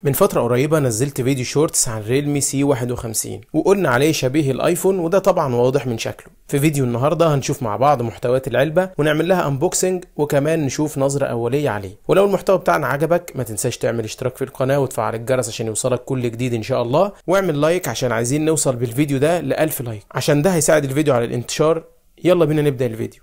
من فترة قريبة نزلت فيديو شورتس عن ريلمي سي 51 وقلنا عليه شبيه الايفون، وده طبعا واضح من شكله. في فيديو النهاردة هنشوف مع بعض محتويات العلبة ونعمل لها انبوكسنج، وكمان نشوف نظرة اولية عليه. ولو المحتوى بتاعنا عجبك ما تنساش تعمل اشتراك في القناة وتفعل الجرس عشان يوصلك كل جديد ان شاء الله، واعمل لايك عشان عايزين نوصل بالفيديو ده ل1000 لايك عشان ده هيساعد الفيديو على الانتشار. يلا بينا نبدأ الفيديو.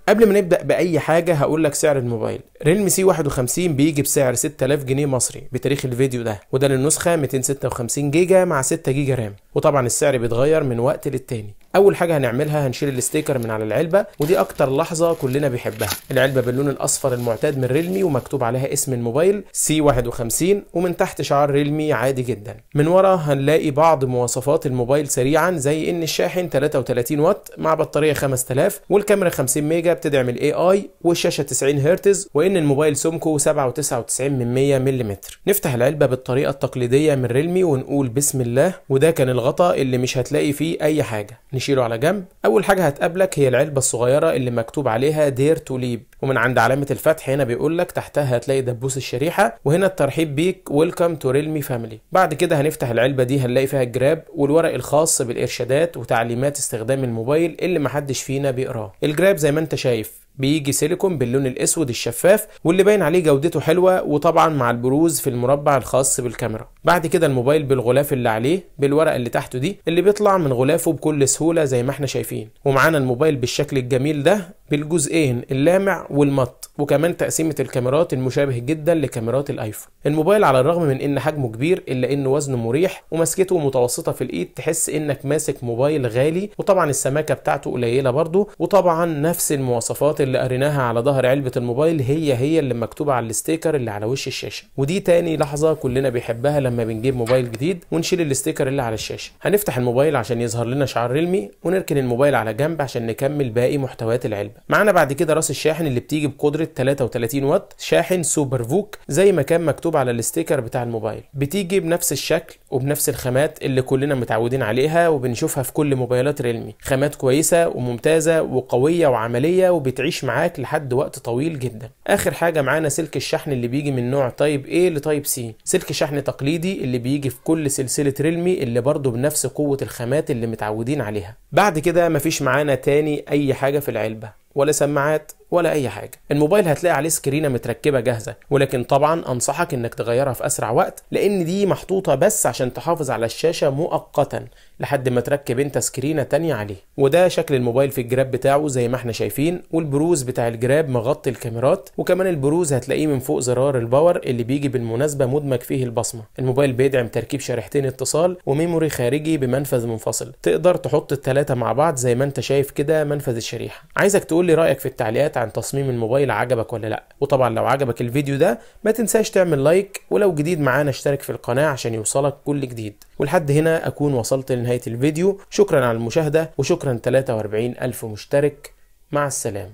قبل ما نبدأ بأي حاجة هقول لك سعر الموبايل. ريلمي سي 51 بيجي بسعر 6000 جنيه مصري بتاريخ الفيديو ده، وده للنسخة 256 جيجا مع 6 جيجا رام، وطبعا السعر بيتغير من وقت للتاني. اول حاجه هنعملها هنشيل الاستيكر من على العلبه، ودي اكتر لحظه كلنا بيحبها. العلبه باللون الاصفر المعتاد من ريلمي ومكتوب عليها اسم الموبايل سي 51، ومن تحت شعار ريلمي عادي جدا. من ورا هنلاقي بعض مواصفات الموبايل سريعا، زي ان الشاحن 33 واط مع بطاريه 5000، والكاميرا 50 ميجا بتدعم الاي اي، والشاشه 90 هرتز، وان الموبايل سمكه 7.99 ملم. نفتح العلبه بالطريقه التقليديه من ريلمي ونقول بسم الله، وده كان الغطاء اللي مش هتلاقي فيه اي حاجه. نشيله على جنب. اول حاجه هتقابلك هي العلبه الصغيره اللي مكتوب عليها دير تو ليب، ومن عند علامه الفتح هنا بيقول لك تحتها هتلاقي دبوس الشريحه، وهنا الترحيب بيك ويلكم تو ريلمي فاميلي. بعد كده هنفتح العلبه دي، هنلاقي فيها الجراب والورق الخاص بالارشادات وتعليمات استخدام الموبايل اللي محدش فينا بيقراه. الجراب زي ما انت شايف بيجي سيليكون باللون الاسود الشفاف، واللي باين عليه جودته حلوه، وطبعا مع البروز في المربع الخاص بالكاميرا. بعد كده الموبايل بالغلاف اللي عليه بالورق اللي تحته دي، اللي بيطلع من غلافه بكل سهوله زي ما احنا شايفين. ومعانا الموبايل بالشكل الجميل ده بالجزئين اللامع والمط، وكمان تقسيمه الكاميرات المشابه جدا لكاميرات الايفون. الموبايل على الرغم من ان حجمه كبير الا انه وزنه مريح، ومسكته متوسطه في الايد، تحس انك ماسك موبايل غالي. وطبعا السماكه بتاعته قليله برضه، وطبعا نفس المواصفات اللي قريناها على ظهر علبه الموبايل هي اللي مكتوبه على الاستيكر اللي على وش الشاشه. ودي تاني لحظه كلنا بيحبها لما بنجيب موبايل جديد ونشيل الاستيكر اللي على الشاشه. هنفتح الموبايل عشان يظهر لنا شعار ريلمي، ونركن الموبايل على جنب عشان نكمل باقي محتويات العلبه. معانا بعد كده راس الشاحن اللي بتيجي بقدره 33 واط، شاحن سوبر فوك زي ما كان مكتوب على الاستيكر بتاع الموبايل. بتيجي بنفس الشكل وبنفس الخامات اللي كلنا متعودين عليها وبنشوفها في كل موبايلات ريلمي. خامات كويسه وممتازه وقويه وعمليه، وبتعيش معاك لحد وقت طويل جدا. اخر حاجه معانا سلك الشحن اللي بيجي من نوع تايب A لتايب C، سلك شحن تقليدي اللي بيجي في كل سلسله ريلمي، اللي برضه بنفس قوه الخامات اللي متعودين عليها. بعد كده مفيش معانا تاني اي حاجه في العلبه، ولا سماعات ولا اي حاجه. الموبايل هتلاقي عليه سكرينه متركبه جاهزه، ولكن طبعا انصحك انك تغيرها في اسرع وقت، لان دي محطوطه بس عشان تحافظ على الشاشه مؤقتا لحد ما تركب انت سكرينه تانية عليه. وده شكل الموبايل في الجراب بتاعه زي ما احنا شايفين، والبروز بتاع الجراب مغطي الكاميرات، وكمان البروز هتلاقيه من فوق زرار الباور اللي بيجي بالمناسبه مدمج فيه البصمه. الموبايل بيدعم تركيب شريحتين اتصال وميموري خارجي بمنفذ منفصل، تقدر تحط الثلاثه مع بعض زي ما انت شايف كده منفذ الشريحه. عايزك تقول لي رايك في التعليقات عن تصميم الموبايل، عجبك ولا لا؟ وطبعا لو عجبك الفيديو ده ما تنساش تعمل لايك، ولو جديد معانا اشترك في القناه عشان يوصلك كل جديد. ولحد هنا اكون وصلت لنهايه الفيديو. شكرا على المشاهده، وشكرا 43,000 مشترك. مع السلامه.